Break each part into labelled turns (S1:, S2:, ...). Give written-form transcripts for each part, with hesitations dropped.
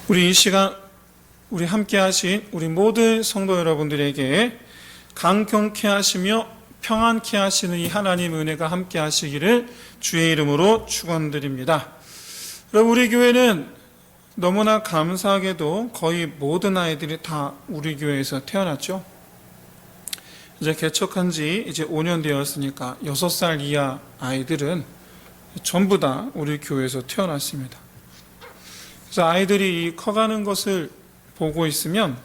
S1: 우리 이 시간 우리 함께 하신 우리 모든 성도 여러분들에게 강경케 하시며 평안케 하시는 이 하나님의 은혜가 함께 하시기를 주의 이름으로 축원드립니다. 여러분, 우리 교회는 너무나 감사하게도 거의 모든 아이들이 다 우리 교회에서 태어났죠. 이제 개척한 지 이제 5년 되었으니까 6살 이하 아이들은 전부 다 우리 교회에서 태어났습니다. 그래서 아이들이 커가는 것을 보고 있으면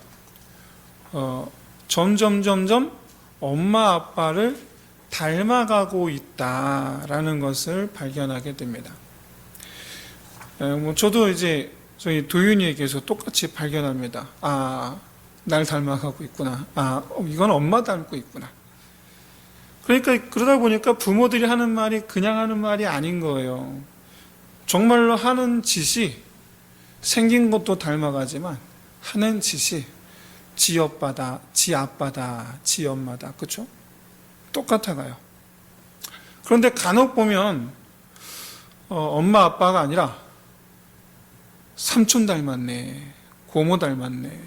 S1: 점점 엄마 아빠를 닮아가고 있다라는 것을 발견하게 됩니다. 저도 이제 저희 도윤이에게서 똑같이 발견합니다. 날 닮아가고 있구나. 이건 엄마 닮고 있구나. 그러니까 그러다 보니까 부모들이 하는 말이 그냥 하는 말이 아닌 거예요. 정말로 하는 짓이 생긴 것도 닮아가지만 하는 짓이 지 오빠다, 지 아빠다, 지 엄마다. 그렇죠? 똑같아가요. 그런데 간혹 보면 엄마 아빠가 아니라 삼촌 닮았네, 고모 닮았네,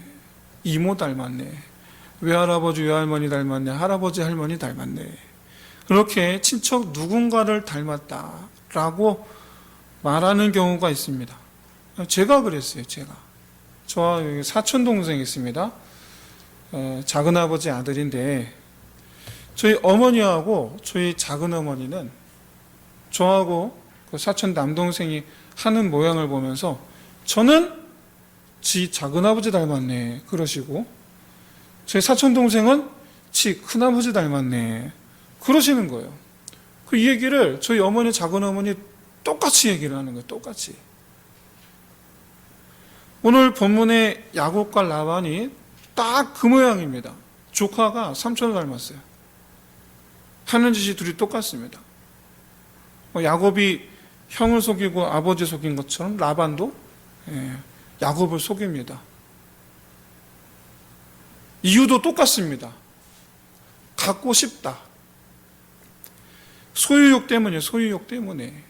S1: 이모 닮았네, 외할아버지 외할머니 닮았네, 할아버지 할머니 닮았네. 그렇게 친척 누군가를 닮았다라고 말하는 경우가 있습니다. 제가 그랬어요. 저와 사촌 동생이 있습니다. 작은아버지 아들인데 저희 어머니하고 저희 작은어머니는 저하고 그 사촌 남동생이 하는 모양을 보면서 저는 지 작은아버지 닮았네 그러시고, 저희 사촌 동생은 지 큰아버지 닮았네 그러시는 거예요. 이 얘기를 저희 어머니 작은어머니 똑같이 얘기를 하는 거예요. 똑같이. 오늘 본문의 야곱과 라반이 딱 그 모양입니다. 조카가 삼촌을 닮았어요. 하는 짓이 둘이 똑같습니다. 야곱이 형을 속이고 아버지 속인 것처럼 라반도 야곱을 속입니다. 이유도 똑같습니다. 갖고 싶다. 소유욕 때문이에요. 소유욕 때문에.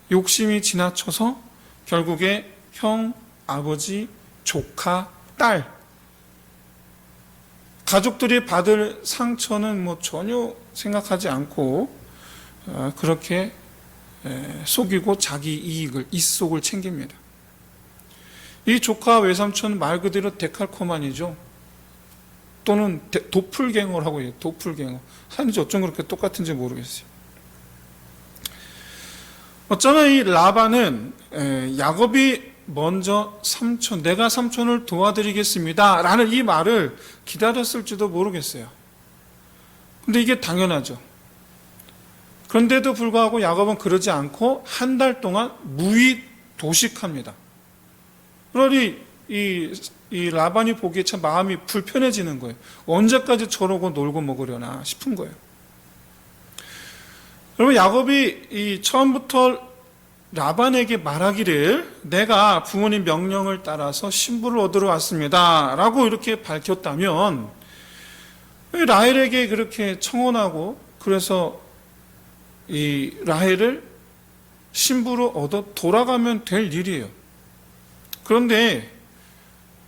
S1: 욕심이 지나쳐서 결국에 형, 아버지, 조카, 딸, 가족들이 받을 상처는 전혀 생각하지 않고 그렇게 속이고 자기 이익을, 이속을 챙깁니다. 이 조카 외삼촌은 말 그대로 데칼코만이죠. 또는 도플갱어라고 해요. 도플갱어. 하는지 어쩜 그렇게 똑같은지 모르겠어요. 어쩌면 이 라반은 야곱이 먼저 내가 삼촌을 도와드리겠습니다 라는 이 말을 기다렸을지도 모르겠어요. 근데 이게 당연하죠. 그런데도 불구하고 야곱은 그러지 않고 한 달 동안 무의도식합니다. 그러니 이 라반이 보기에 참 마음이 불편해지는 거예요. 언제까지 저러고 놀고 먹으려나 싶은 거예요. 여러분, 야곱이 처음부터 라반에게 말하기를 내가 부모님 명령을 따라서 신부를 얻으러 왔습니다 라고 이렇게 밝혔다면 라헬에게 그렇게 청혼하고 그래서 이 라헬을 신부로 얻어 돌아가면 될 일이에요. 그런데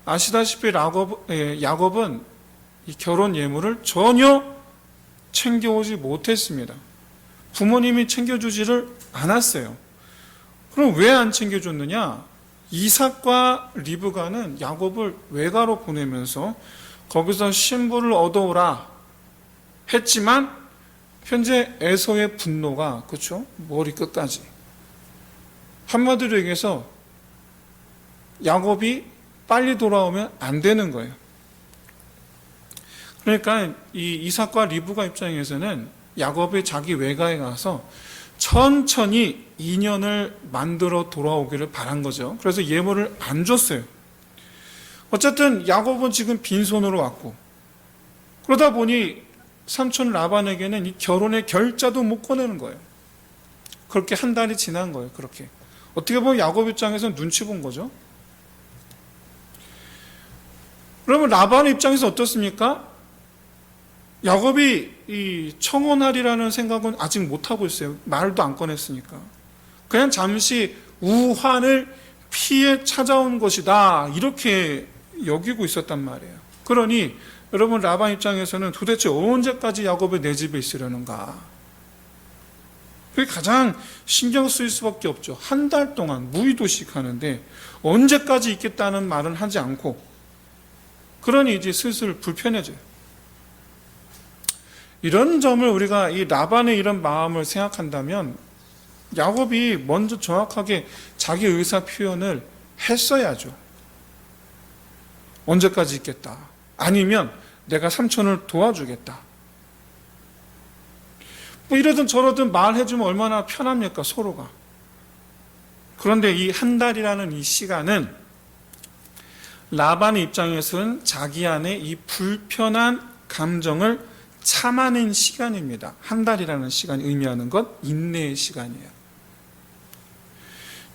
S1: 아시다시피 야곱은 이 결혼 예물을 전혀 챙겨오지 못했습니다. 부모님이 챙겨주지를 않았어요. 그럼 왜 안 챙겨줬느냐? 이삭과 리브가는 야곱을 외가로 보내면서 거기서 신부를 얻어오라 했지만 현재 에서의 분노가, 그렇죠? 머리 끝까지. 한마디로 얘기해서 야곱이 빨리 돌아오면 안 되는 거예요. 그러니까 이 이삭과 리브가 입장에서는 야곱이 자기 외가에 가서 천천히 인연을 만들어 돌아오기를 바란 거죠. 그래서 예물을 안 줬어요. 어쨌든 야곱은 지금 빈손으로 왔고, 그러다 보니 삼촌 라반에게는 이 결혼의 결자도 못 꺼내는 거예요. 그렇게 한 달이 지난 거예요. 그렇게 어떻게 보면 야곱 입장에서는 눈치 본 거죠. 그러면 라반 입장에서 어떻습니까? 야곱이 이 청혼하리라는 생각은 아직 못하고 있어요. 말도 안 꺼냈으니까. 그냥 잠시 우환을 피해 찾아온 것이다, 이렇게 여기고 있었단 말이에요. 그러니 여러분, 라반 입장에서는 도대체 언제까지 야곱이 내 집에 있으려는가? 그게 가장 신경 쓰일 수밖에 없죠. 한 달 동안 무의도식 하는데 언제까지 있겠다는 말은 하지 않고, 그러니 이제 슬슬 불편해져요. 이런 점을 우리가 이 라반의 이런 마음을 생각한다면 야곱이 먼저 정확하게 자기 의사 표현을 했어야죠. 언제까지 있겠다, 아니면 내가 삼촌을 도와주겠다, 뭐 이러든 저러든 말해주면 얼마나 편합니까, 서로가. 그런데 이 한 달이라는 이 시간은 라반의 입장에서는 자기 안에 이 불편한 감정을 참아낸 시간입니다. 한 달이라는 시간이 의미하는 것, 인내의 시간이에요.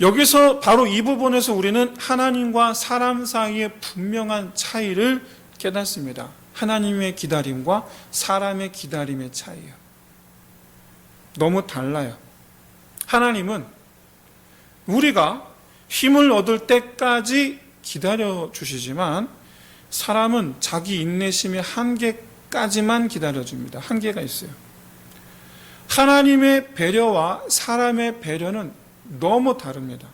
S1: 여기서 바로 이 부분에서 우리는 하나님과 사람 사이의 분명한 차이를 깨닫습니다. 하나님의 기다림과 사람의 기다림의 차이예요. 너무 달라요. 하나님은 우리가 힘을 얻을 때까지 기다려 주시지만 사람은 자기 인내심의 한계까지만 기다려 줍니다. 한계가 있어요. 하나님의 배려와 사람의 배려는 너무 다릅니다.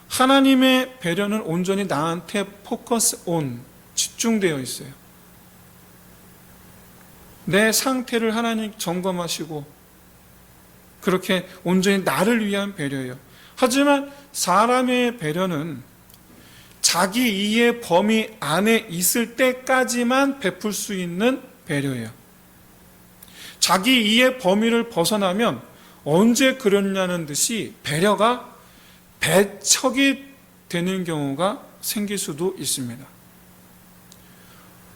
S1: 하나님의 배려는 온전히 나한테 포커스 온, 집중되어 있어요. 내 상태를 하나님 점검하시고 그렇게 온전히 나를 위한 배려예요. 하지만 사람의 배려는 자기 이해 범위 안에 있을 때까지만 베풀 수 있는 배려예요. 자기 이해 범위를 벗어나면 언제 그랬냐는 듯이 배려가 배척이 되는 경우가 생길 수도 있습니다.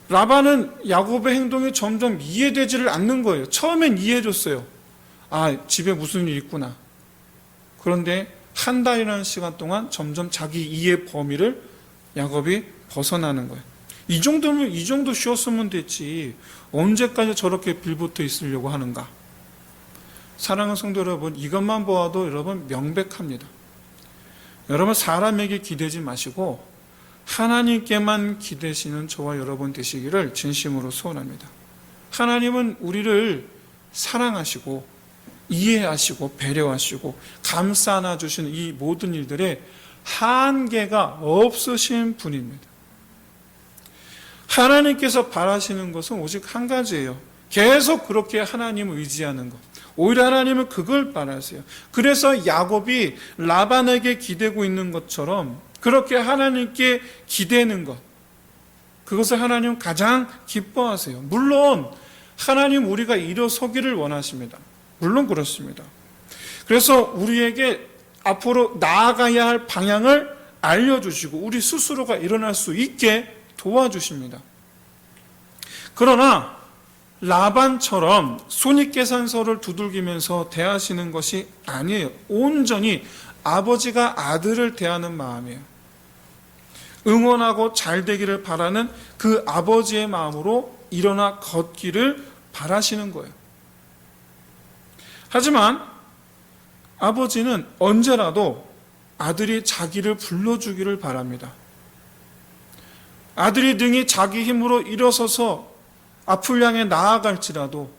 S1: 라반은 야곱의 행동이 점점 이해되지를 않는 거예요. 처음엔 이해해줬어요. 아, 집에 무슨 일이 있구나. 그런데 한 달이라는 시간 동안 점점 자기 이해 범위를 야곱이 벗어나는 거예요. 이 정도 쉬었으면 됐지. 언제까지 저렇게 빌붙어 있으려고 하는가? 사랑하는 성도 여러분, 이것만 보아도 여러분 명백합니다. 여러분, 사람에게 기대지 마시고 하나님께만 기대시는 저와 여러분 되시기를 진심으로 소원합니다. 하나님은 우리를 사랑하시고 이해하시고 배려하시고 감싸 안아주시는 이 모든 일들에 한계가 없으신 분입니다. 하나님께서 바라시는 것은 오직 한 가지예요. 계속 그렇게 하나님을 의지하는 것. 오히려 하나님은 그걸 바라세요. 그래서 야곱이 라반에게 기대고 있는 것처럼 그렇게 하나님께 기대는 것, 그것을 하나님은 가장 기뻐하세요. 물론 하나님 우리가 일어서기를 원하십니다. 물론 그렇습니다. 그래서 우리에게 앞으로 나아가야 할 방향을 알려주시고 우리 스스로가 일어날 수 있게 도와주십니다. 그러나 라반처럼 손익계산서를 두들기면서 대하시는 것이 아니에요. 온전히 아버지가 아들을 대하는 마음이에요. 응원하고 잘 되기를 바라는 그 아버지의 마음으로 일어나 걷기를 바라시는 거예요. 하지만 아버지는 언제라도 아들이 자기를 불러주기를 바랍니다. 아들이 등이 자기 힘으로 일어서서 앞을 향해 나아갈지라도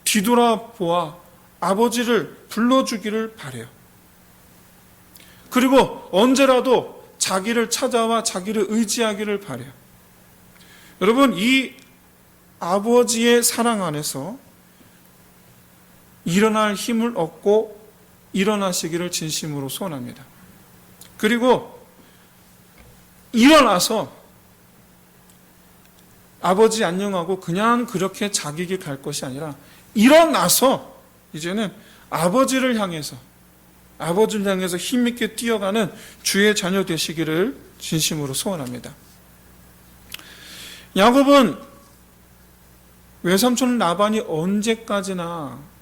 S1: 뒤돌아보아 아버지를 불러주기를 바라요. 그리고 언제라도 자기를 찾아와 자기를 의지하기를 바라요. 여러분, 이 아버지의 사랑 안에서 일어날 힘을 얻고 일어나시기를 진심으로 소원합니다. 그리고 일어나서 아버지 안녕하고 그냥 그렇게 자기 길 갈 것이 아니라 일어나서 이제는 아버지를 향해서 힘있게 뛰어가는 주의 자녀 되시기를 진심으로 소원합니다. 야곱은 외삼촌 라반이 언제까지나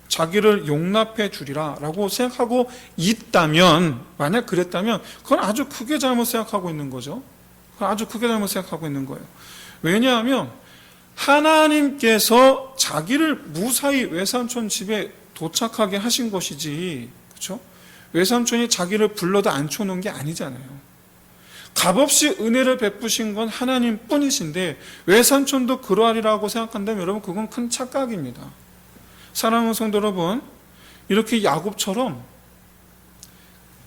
S1: 자기를 용납해 주리라 라고 생각하고 있다면, 만약 그랬다면 그건 아주 크게 잘못 생각하고 있는 거죠. 그건 아주 크게 잘못 생각하고 있는 거예요. 왜냐하면 하나님께서 자기를 무사히 외삼촌 집에 도착하게 하신 것이지, 그렇죠? 외삼촌이 자기를 불러도 앉혀놓은 게 아니잖아요. 값없이 은혜를 베푸신 건 하나님 뿐이신데 외삼촌도 그러하리라고 생각한다면 여러분 그건 큰 착각입니다. 사랑하는 성도 여러분, 이렇게 야곱처럼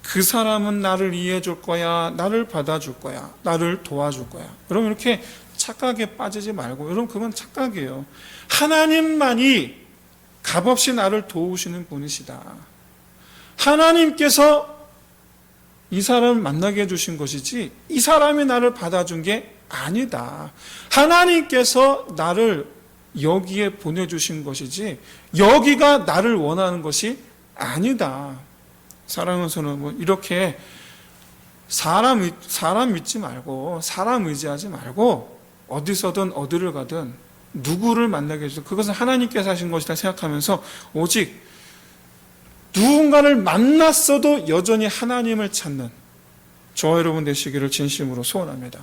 S1: 그 사람은 나를 이해해 줄 거야, 나를 받아줄 거야, 나를 도와줄 거야. 여러분 이렇게 착각에 빠지지 말고, 여러분 그건 착각이에요. 하나님만이 값없이 나를 도우시는 분이시다. 하나님께서 이 사람을 만나게 해주신 것이지 이 사람이 나를 받아준 게 아니다. 하나님께서 나를 여기에 보내주신 것이지 여기가 나를 원하는 것이 아니다. 사랑하는 성도, 이렇게 사람 믿지 말고 사람 의지하지 말고 어디서든 어디를 가든 누구를 만나게 해주셔서 그것은 하나님께서 하신 것이다 생각하면서 오직 누군가를 만났어도 여전히 하나님을 찾는 저와 여러분 되시기를 진심으로 소원합니다.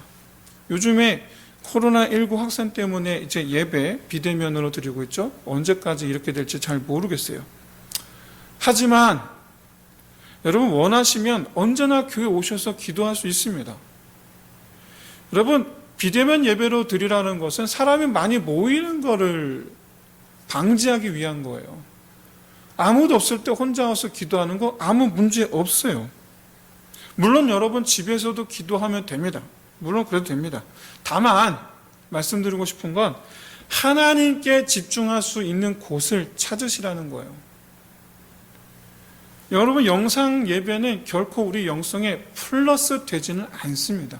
S1: 요즘에 코로나19 확산 때문에 이제 예배 비대면으로 드리고 있죠. 언제까지 이렇게 될지 잘 모르겠어요. 하지만 여러분 원하시면 언제나 교회 오셔서 기도할 수 있습니다. 여러분 비대면 예배로 드리라는 것은 사람이 많이 모이는 것을 방지하기 위한 거예요. 아무도 없을 때 혼자 와서 기도하는 거 아무 문제 없어요. 물론 여러분 집에서도 기도하면 됩니다. 물론 그래도 됩니다. 다만 말씀드리고 싶은 건 하나님께 집중할 수 있는 곳을 찾으시라는 거예요. 여러분 영상 예배는 결코 우리 영성에 플러스 되지는 않습니다.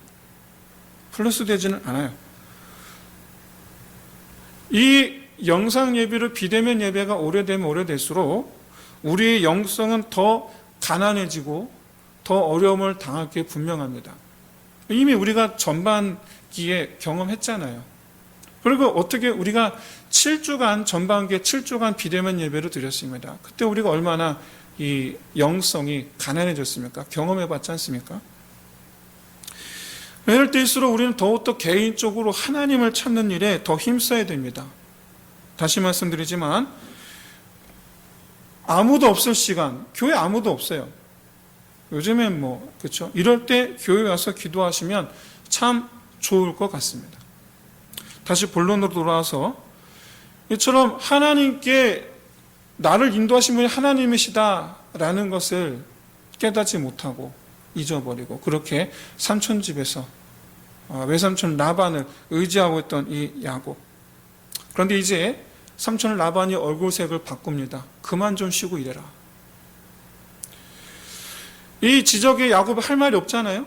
S1: 플러스 되지는 않아요. 이 영상 예배로 비대면 예배가 오래되면 오래될수록 우리의 영성은 더 가난해지고 더 어려움을 당할 게 분명합니다. 이미 우리가 전반기에 경험했잖아요. 그리고 어떻게 우리가 7주간 전반기에 7주간 비대면 예배를 드렸습니다. 그때 우리가 얼마나 이 영성이 가난해졌습니까? 경험해봤지 않습니까? 이럴 때일수록 우리는 더욱더 개인적으로 하나님을 찾는 일에 더 힘써야 됩니다. 다시 말씀드리지만 아무도 없을 시간, 교회 아무도 없어요. 요즘엔 그렇죠? 이럴 때 교회 와서 기도하시면 참 좋을 것 같습니다. 다시 본론으로 돌아와서 이처럼 하나님께 나를 인도하신 분이 하나님이시다라는 것을 깨닫지 못하고 잊어버리고 그렇게 삼촌 집에서 외삼촌 라반을 의지하고 있던 이 야곱. 그런데 이제 삼촌 라반이 얼굴색을 바꿉니다. 그만 좀 쉬고 이래라. 이 지적에 야곱이 할 말이 없잖아요.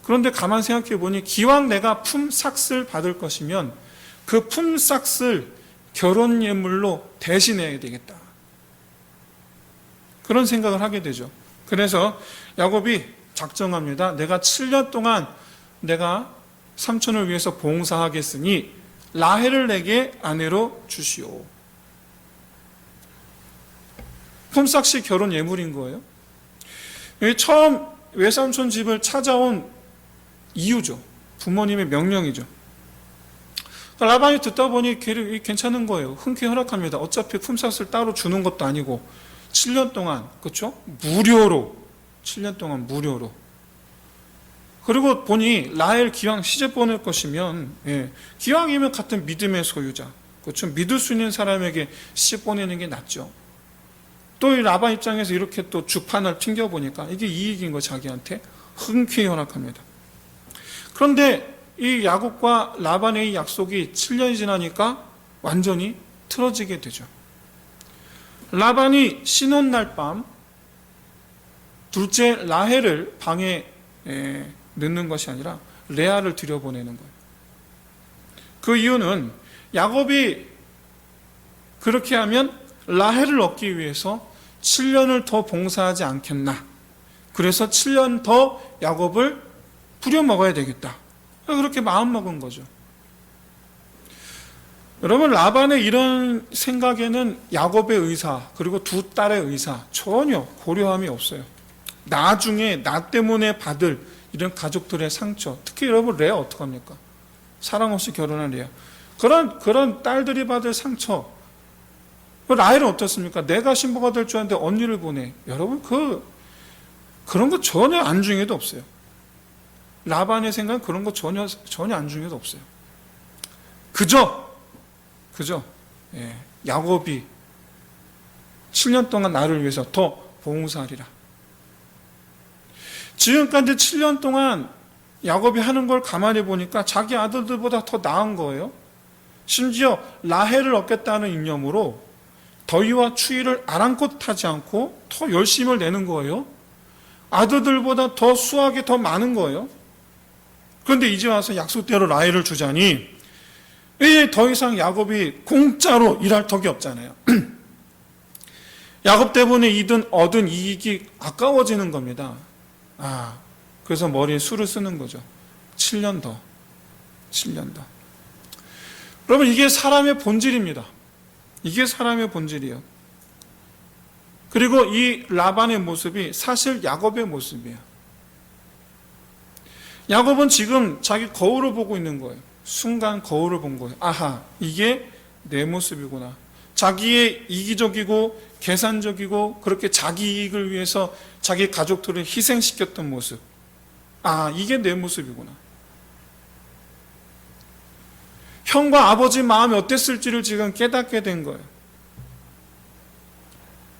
S1: 그런데 가만 생각해 보니 기왕 내가 품삯을 받을 것이면 그 품삯을 결혼 예물로 대신해야 되겠다. 그런 생각을 하게 되죠. 그래서 야곱이 작정합니다. 내가 7년 동안 내가 삼촌을 위해서 봉사하겠으니 라헬을 내게 아내로 주시오. 품삯이 결혼 예물인 거예요. 처음 외삼촌 집을 찾아온 이유죠. 부모님의 명령이죠. 라반이 듣다 보니 괜찮은 거예요. 흔쾌히 허락합니다. 어차피 품삯을 따로 주는 것도 아니고 7년 동안, 그렇죠? 무료로 7년 동안 무료로. 그리고 보니 라헬 기왕 시집 보낼 것이면 기왕이면 같은 믿음의 소유자, 그렇죠? 믿을 수 있는 사람에게 시집 보내는 게 낫죠. 또 이 라반 입장에서 이렇게 또 주판을 튕겨보니까 이게 이익인 거 자기한테 흔쾌히 허락합니다. 그런데 이 야곱과 라반의 약속이 7년이 지나니까 완전히 틀어지게 되죠. 라반이 신혼날 밤 둘째 라헬을 방에 넣는 것이 아니라 레아를 들여보내는 거예요. 그 이유는 야곱이 그렇게 하면 라헬을 얻기 위해서 7년을 더 봉사하지 않겠나. 그래서 7년 더 야곱을 부려먹어야 되겠다. 그렇게 마음먹은 거죠. 여러분, 라반의 이런 생각에는 야곱의 의사 그리고 두 딸의 의사 전혀 고려함이 없어요. 나중에 나 때문에 받을 이런 가족들의 상처, 특히 여러분 레아 어떡합니까? 사랑 없이 결혼한 레아. 그런 딸들이 받을 상처, 라헬은 어떻습니까? 내가 신부가 될 줄 알았는데 언니를 보내. 여러분, 그런 거 전혀 안중에도 없어요. 라반의 생각은 그런 거 전혀 안중에도 없어요. 그저 야곱이 7년 동안 나를 위해서 더 봉사하리라. 지금까지 7년 동안 야곱이 하는 걸 가만히 보니까 자기 아들들보다 더 나은 거예요. 심지어 라헬을 얻겠다는 이념으로 더위와 추위를 아랑곳하지 않고 더 열심을 내는 거예요. 아들들보다 더 수확이 더 많은 거예요. 그런데 이제 와서 약속대로 라헬을 주자니 왜 더 이상 야곱이 공짜로 일할 턱이 없잖아요. 야곱 때문에 얻은 이익이 아까워지는 겁니다. 그래서 머리에 수를 쓰는 거죠. 7년 더. 여러분, 이게 사람의 본질입니다. 이게 사람의 본질이에요. 그리고 이 라반의 모습이 사실 야곱의 모습이에요. 야곱은 지금 자기 거울을 보고 있는 거예요. 순간 거울을 본 거예요. 아하, 이게 내 모습이구나. 자기의 이기적이고 계산적이고 그렇게 자기 이익을 위해서 자기 가족들을 희생시켰던 모습. 이게 내 모습이구나. 형과 아버지 마음이 어땠을지를 지금 깨닫게 된 거예요.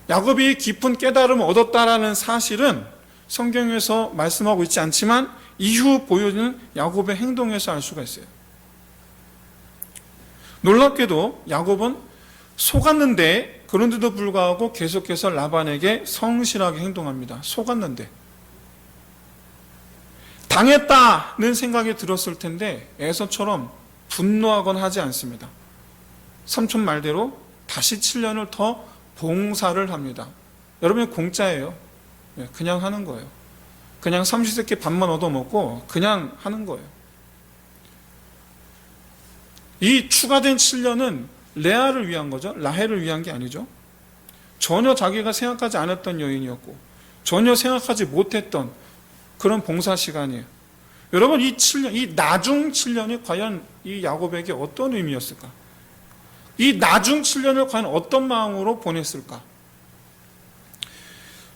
S1: 야곱이 깊은 깨달음을 얻었다라는 사실은 성경에서 말씀하고 있지 않지만 이후 보여주는 야곱의 행동에서 알 수가 있어요. 놀랍게도 야곱은 속았는데 그런데도 불구하고 계속해서 라반에게 성실하게 행동합니다. 속았는데. 당했다는 생각이 들었을 텐데 에서처럼 분노하거나 하지 않습니다. 삼촌 말대로 다시 7년을 더 봉사를 합니다. 여러분, 공짜예요. 그냥 하는 거예요. 그냥 삼시세끼 밥만 얻어먹고 그냥 하는 거예요. 이 추가된 7년은 레아를 위한 거죠. 라헬을 위한 게 아니죠. 전혀 자기가 생각하지 않았던 여인이었고 전혀 생각하지 못했던 그런 봉사 시간이에요. 여러분, 이 7년, 이 나중 7년이 과연 이 야곱에게 어떤 의미였을까? 이 나중 7년을 과연 어떤 마음으로 보냈을까?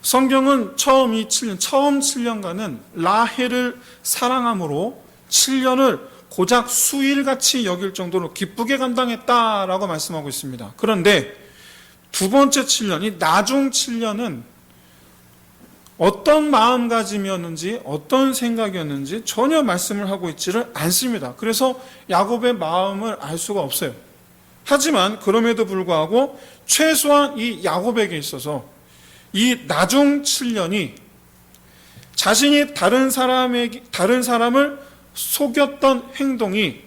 S1: 성경은 처음 7년간은 라헬을 사랑함으로 7년을 고작 수일같이 여길 정도로 기쁘게 감당했다라고 말씀하고 있습니다. 그런데 두 번째 7년, 이 나중 7년은 어떤 마음가짐이었는지 어떤 생각이었는지 전혀 말씀을 하고 있지를 않습니다. 그래서 야곱의 마음을 알 수가 없어요. 하지만 그럼에도 불구하고 최소한 이 야곱에게 있어서 이 나중 7년이 자신이 다른 사람을 속였던 행동이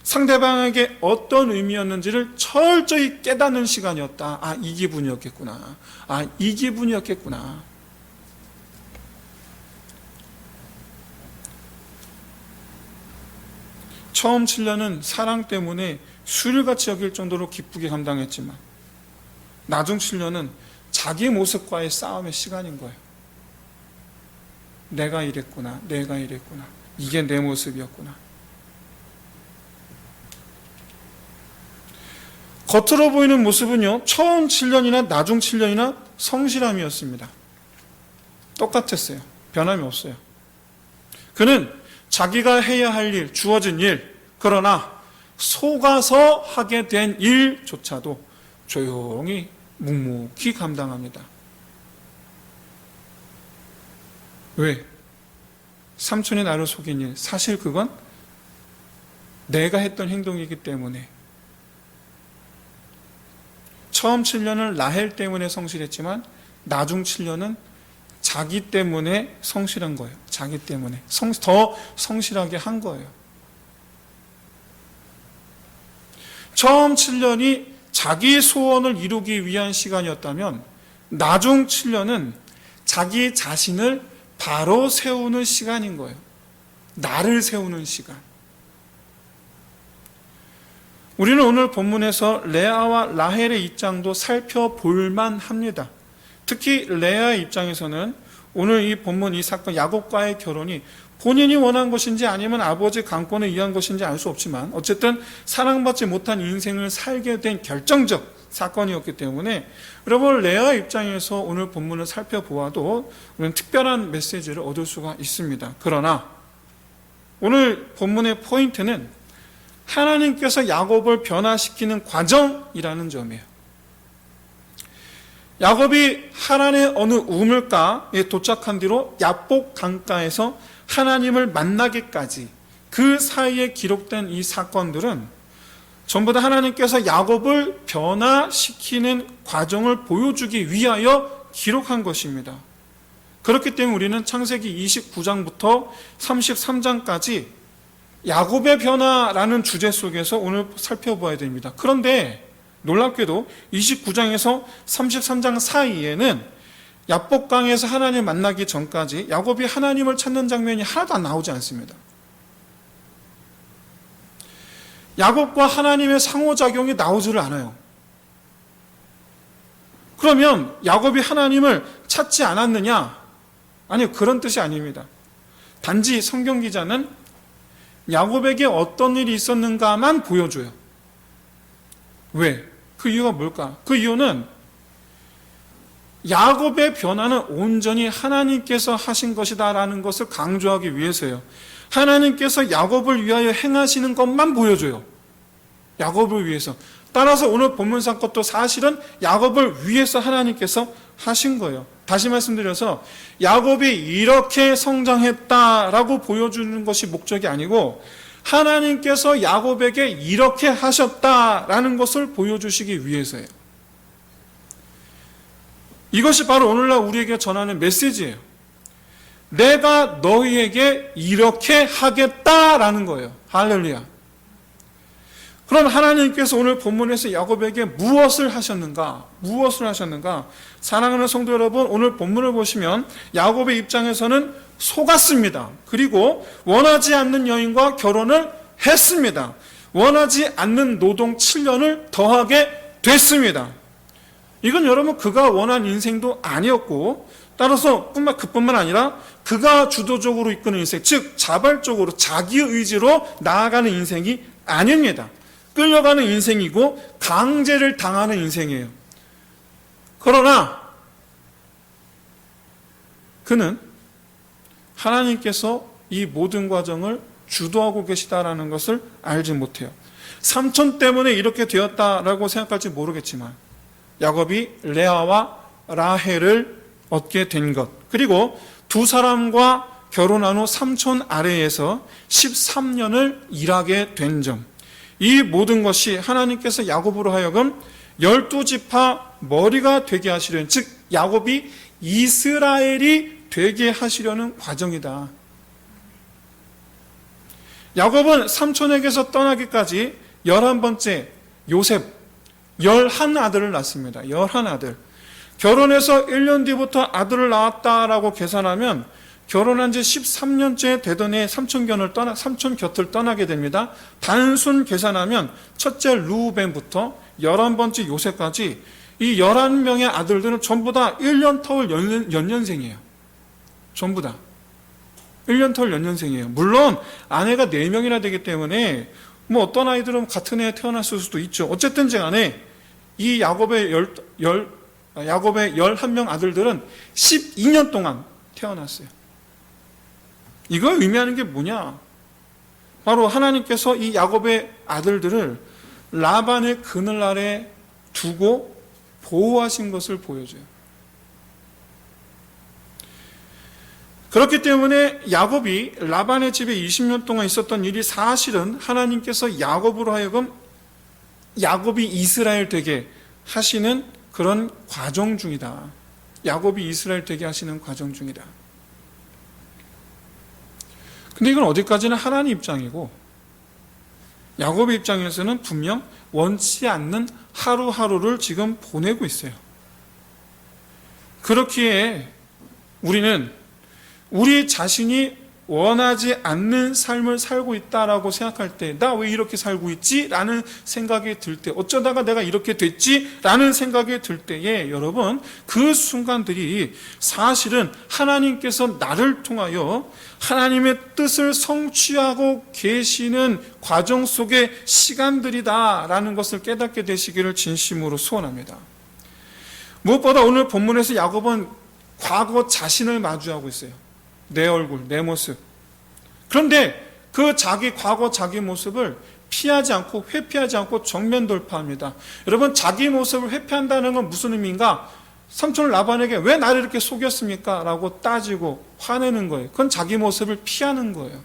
S1: 상대방에게 어떤 의미였는지를 철저히 깨닫는 시간이었다. 이 기분이었겠구나. 이 기분이었겠구나. 처음 7년은 사랑 때문에 수일같이 여길 정도로 기쁘게 감당했지만 나중 7년은 자기 모습과의 싸움의 시간인 거예요. 내가 이랬구나. 이게 내 모습이었구나. 겉으로 보이는 모습은요, 처음 7년이나 나중 7년이나 성실함이었습니다. 똑같았어요. 변함이 없어요. 그는 자기가 해야 할 일, 주어진 일, 그러나 속아서 하게 된 일조차도 조용히 묵묵히 감당합니다. 왜? 삼촌이 나를 속인 일, 사실 그건 내가 했던 행동이기 때문에. 처음 7년은 라헬 때문에 성실했지만 나중 7년은 자기 때문에 성실한 거예요. 자기 때문에 더 성실하게 한 거예요. 처음 7년이 자기 소원을 이루기 위한 시간이었다면 나중 7년은 자기 자신을 바로 세우는 시간인 거예요. 나를 세우는 시간. 우리는 오늘 본문에서 레아와 라헬의 입장도 살펴볼 만합니다. 특히 레아의 입장에서는 오늘 이 본문 이 사건 야곱과의 결혼이 본인이 원한 것인지 아니면 아버지 강권에 의한 것인지 알 수 없지만 어쨌든 사랑받지 못한 인생을 살게 된 결정적 사건이었기 때문에 여러분 레아 입장에서 오늘 본문을 살펴보아도 우리는 특별한 메시지를 얻을 수가 있습니다. 그러나 오늘 본문의 포인트는 하나님께서 야곱을 변화시키는 과정이라는 점이에요. 야곱이 하란의 어느 우물가에 도착한 뒤로 야복 강가에서 하나님을 만나기까지 그 사이에 기록된 이 사건들은 전부 다 하나님께서 야곱을 변화시키는 과정을 보여주기 위하여 기록한 것입니다. 그렇기 때문에 우리는 창세기 29장부터 33장까지 야곱의 변화라는 주제 속에서 오늘 살펴봐야 됩니다. 그런데 놀랍게도 29장에서 33장 사이에는 야복강에서 하나님을 만나기 전까지 야곱이 하나님을 찾는 장면이 하나도 안 나오지 않습니다. 야곱과 하나님의 상호작용이 나오지를 않아요. 그러면 야곱이 하나님을 찾지 않았느냐? 아니요, 그런 뜻이 아닙니다. 단지 성경 기자는 야곱에게 어떤 일이 있었는가만 보여줘요. 왜? 그 이유가 뭘까? 그 이유는 야곱의 변화는 온전히 하나님께서 하신 것이다라는 것을 강조하기 위해서예요. 하나님께서 야곱을 위하여 행하시는 것만 보여줘요. 야곱을 위해서. 따라서 오늘 본문상 것도 사실은 야곱을 위해서 하나님께서 하신 거예요. 다시 말씀드려서 야곱이 이렇게 성장했다라고 보여주는 것이 목적이 아니고 하나님께서 야곱에게 이렇게 하셨다라는 것을 보여주시기 위해서예요. 이것이 바로 오늘날 우리에게 전하는 메시지예요. 내가 너희에게 이렇게 하겠다라는 거예요. 할렐루야. 그럼 하나님께서 오늘 본문에서 야곱에게 무엇을 하셨는가? 무엇을 하셨는가? 사랑하는 성도 여러분, 오늘 본문을 보시면 야곱의 입장에서는 속았습니다. 그리고 원하지 않는 여인과 결혼을 했습니다. 원하지 않는 노동 7년을 더하게 됐습니다. 이건 여러분 그가 원한 인생도 아니었고 따라서 그뿐만 아니라 그가 주도적으로 이끄는 인생, 즉 자발적으로 자기의 의지로 나아가는 인생이 아닙니다. 끌려가는 인생이고 강제를 당하는 인생이에요. 그러나 그는 하나님께서 이 모든 과정을 주도하고 계시다라는 것을 알지 못해요. 삼촌 때문에 이렇게 되었다라고 생각할지 모르겠지만 야곱이 레아와 라헬을 얻게 된 것, 그리고 두 사람과 결혼한 후 삼촌 아래에서 13년을 일하게 된 점, 이 모든 것이 하나님께서 야곱으로 하여금 12지파 머리가 되게 하시려는, 즉 야곱이 이스라엘이 되게 하시려는 과정이다. 야곱은 삼촌에게서 떠나기까지 11번째 요셉 11아들을 낳습니다. 11아들. 결혼해서 1년 뒤부터 아들을 낳았다라고 계산하면 결혼한 지 13년째 되던 해 삼촌 곁을 떠나게 됩니다. 단순 계산하면 첫째 루벤부터 11번째 요셉까지 이 11명의 아들들은 전부 다 1년 터울 연년생이에요. 전부 다 1년 터울 연년생이에요. 물론 아내가 4명이나 되기 때문에 뭐 어떤 아이들은 같은 해에 태어났을 수도 있죠. 어쨌든 간에 이 야곱의 11명 아들들은 12년 동안 태어났어요. 이거 의미하는 게 뭐냐? 바로 하나님께서 이 야곱의 아들들을 라반의 그늘 아래 두고 보호하신 것을 보여줘요. 그렇기 때문에 야곱이 라반의 집에 20년 동안 있었던 일이 사실은 하나님께서 야곱으로 하여금 야곱이 이스라엘 되게 하시는 그런 과정 중이다. 야곱이 이스라엘 되게 하시는 과정 중이다. 근데 이건 어디까지나 하나님 입장이고 야곱의 입장에서는 분명 원치 않는 하루하루를 지금 보내고 있어요. 그렇기에 우리는 우리 자신이 원하지 않는 삶을 살고 있다라고 생각할 때, 나 왜 이렇게 살고 있지? 라는 생각이 들 때, 어쩌다가 내가 이렇게 됐지? 라는 생각이 들 때에 여러분, 그 순간들이 사실은 하나님께서 나를 통하여 하나님의 뜻을 성취하고 계시는 과정 속의 시간들이다라는 것을 깨닫게 되시기를 진심으로 소원합니다. 무엇보다 오늘 본문에서 야곱은 과거 자신을 마주하고 있어요. 내 얼굴, 내 모습. 그런데 그 과거 자기 모습을 피하지 않고 회피하지 않고 정면 돌파합니다. 여러분, 자기 모습을 회피한다는 건 무슨 의미인가? 삼촌 라반에게 왜 나를 이렇게 속였습니까? 라고 따지고 화내는 거예요. 그건 자기 모습을 피하는 거예요.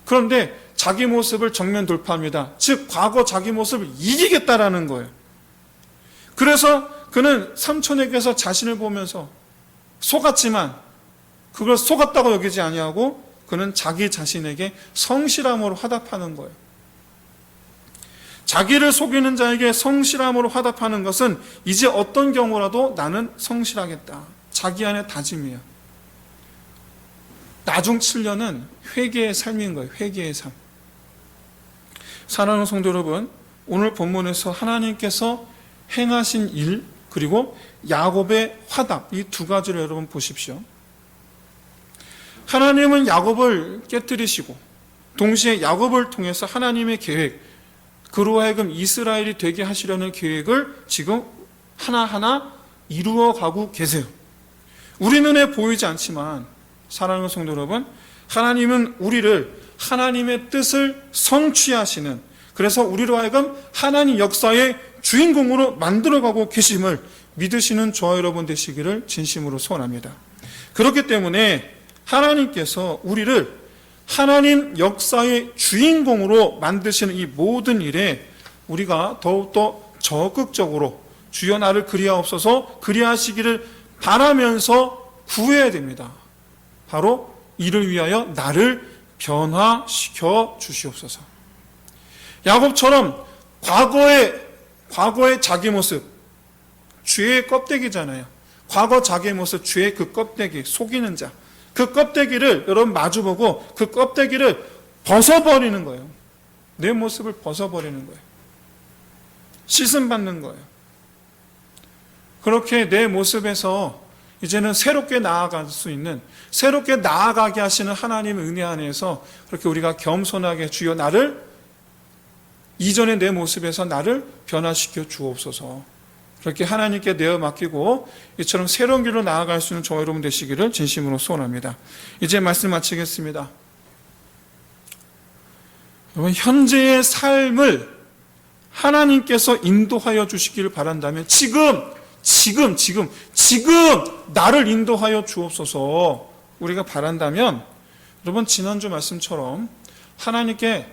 S1: 그런데 자기 모습을 정면 돌파합니다. 즉 과거 자기 모습을 이기겠다라는 거예요. 그래서 그는 삼촌에게서 자신을 보면서 속았지만 그걸 속았다고 여기지 아니하고 그는 자기 자신에게 성실함으로 화답하는 거예요. 자기를 속이는 자에게 성실함으로 화답하는 것은 이제 어떤 경우라도 나는 성실하겠다. 자기 안의 다짐이에요. 나중 7년은 회개의 삶인 거예요. 회개의 삶. 사랑하는 성도 여러분, 오늘 본문에서 하나님께서 행하신 일 그리고 야곱의 화답, 이 두 가지를 여러분 보십시오. 하나님은 야곱을 깨뜨리시고 동시에 야곱을 통해서 하나님의 계획, 그로 하여금 이스라엘이 되게 하시려는 계획을 지금 하나하나 이루어가고 계세요. 우리 눈에 보이지 않지만 사랑하는 성도 여러분, 하나님은 우리를 하나님의 뜻을 성취하시는, 그래서 우리로 하여금 하나님 역사의 주인공으로 만들어가고 계심을 믿으시는 저와 여러분 되시기를 진심으로 소원합니다. 그렇기 때문에 하나님께서 우리를 하나님 역사의 주인공으로 만드시는 이 모든 일에 우리가 더욱더 적극적으로 주여 나를 그리하옵소서, 그리하시기를 바라면서 구해야 됩니다. 바로 이를 위하여 나를 변화시켜 주시옵소서. 야곱처럼 과거의 자기 모습, 죄의 껍데기잖아요. 과거 자기 모습, 죄의 그 껍데기, 속이는 자, 그 껍데기를 여러분 마주보고 그 껍데기를 벗어버리는 거예요. 내 모습을 벗어버리는 거예요. 씻음받는 거예요. 그렇게 내 모습에서 이제는 새롭게 나아갈 수 있는, 새롭게 나아가게 하시는 하나님의 은혜 안에서 그렇게 우리가 겸손하게 주여 나를, 이전의 내 모습에서 나를 변화시켜 주옵소서, 그렇게 하나님께 내어 맡기고 이처럼 새로운 길로 나아갈 수 있는 저와 여러분 되시기를 진심으로 소원합니다. 이제 말씀 마치겠습니다. 여러분, 현재의 삶을 하나님께서 인도하여 주시기를 바란다면 지금 나를 인도하여 주옵소서 우리가 바란다면, 여러분 지난주 말씀처럼 하나님께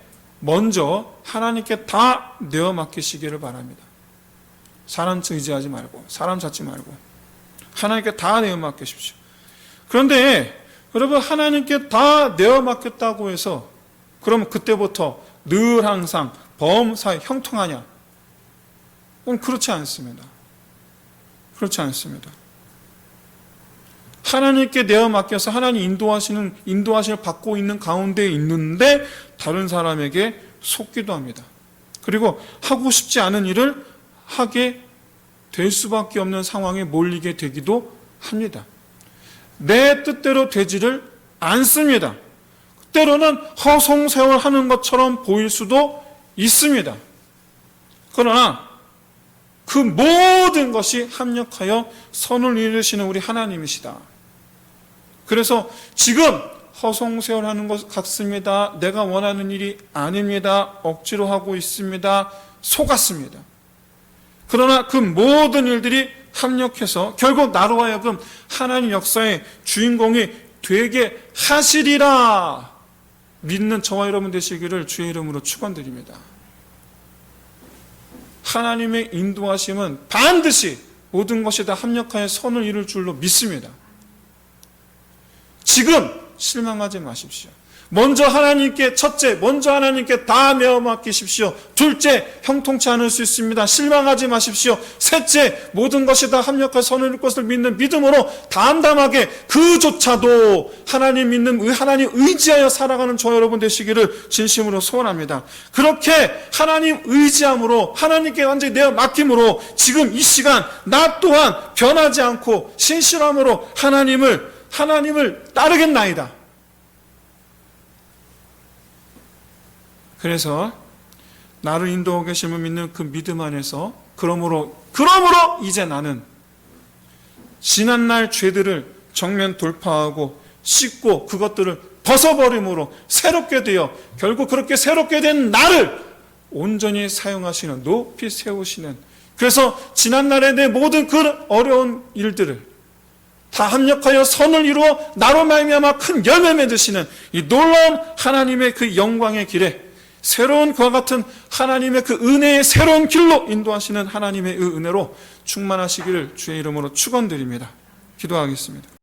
S1: 다 내어 맡기시기를 바랍니다. 사람 의지하지 말고, 사람 찾지 말고 하나님께 다 내어 맡기십시오. 그런데 여러분, 하나님께 다 내어 맡겼다고 해서 그러면 그때부터 늘 항상 범사에 형통하냐? 그건 그렇지 않습니다. 그렇지 않습니다. 하나님께 내어 맡겨서 하나님 인도하심을 받고 있는 가운데 있는데 다른 사람에게 속기도 합니다. 그리고 하고 싶지 않은 일을 하게 될 수밖에 없는 상황에 몰리게 되기도 합니다. 내 뜻대로 되지를 않습니다. 때로는 허송세월하는 것처럼 보일 수도 있습니다. 그러나 그 모든 것이 합력하여 선을 이루시는 우리 하나님이시다. 그래서 지금 허송세월하는 것 같습니다. 내가 원하는 일이 아닙니다. 억지로 하고 있습니다. 속았습니다. 그러나 그 모든 일들이 합력해서 결국 나로 하여금 하나님 역사의 주인공이 되게 하시리라 믿는 저와 여러분 되시기를 주의 이름으로 축원드립니다. 하나님의 인도하심은 반드시 모든 것이 다 합력하여 선을 이룰 줄로 믿습니다. 지금 실망하지 마십시오. 먼저 하나님께 먼저 하나님께 다 내어 맡기십시오. 둘째, 형통치 않을 수 있습니다. 실망하지 마십시오. 셋째, 모든 것이 다 합력할 선을 이룰 것을 믿는 믿음으로 담담하게 그조차도 하나님 믿는 하나님 의지하여 살아가는 저 여러분 되시기를 진심으로 소원합니다. 그렇게 하나님 의지함으로 하나님께 완전히 내어 맡김으로 지금 이 시간 나 또한 변하지 않고 신실함으로 하나님을 따르겠나이다. 그래서 나를 인도하고 계심을 믿는 그 믿음 안에서 그러므로 이제 나는 지난날 죄들을 정면 돌파하고 씻고 그것들을 벗어버림으로 새롭게 되어 결국 그렇게 새롭게 된 나를 온전히 사용하시는, 높이 세우시는, 그래서 지난날의 내 모든 그 어려운 일들을 다 합력하여 선을 이루어 나로 말미암아 큰 열매 맺으시는 이 놀라운 하나님의 그 영광의 길에 새로운 그와 같은 하나님의 그 은혜의 새로운 길로 인도하시는 하나님의 그 은혜로 충만하시기를 주의 이름으로 축원드립니다. 기도하겠습니다.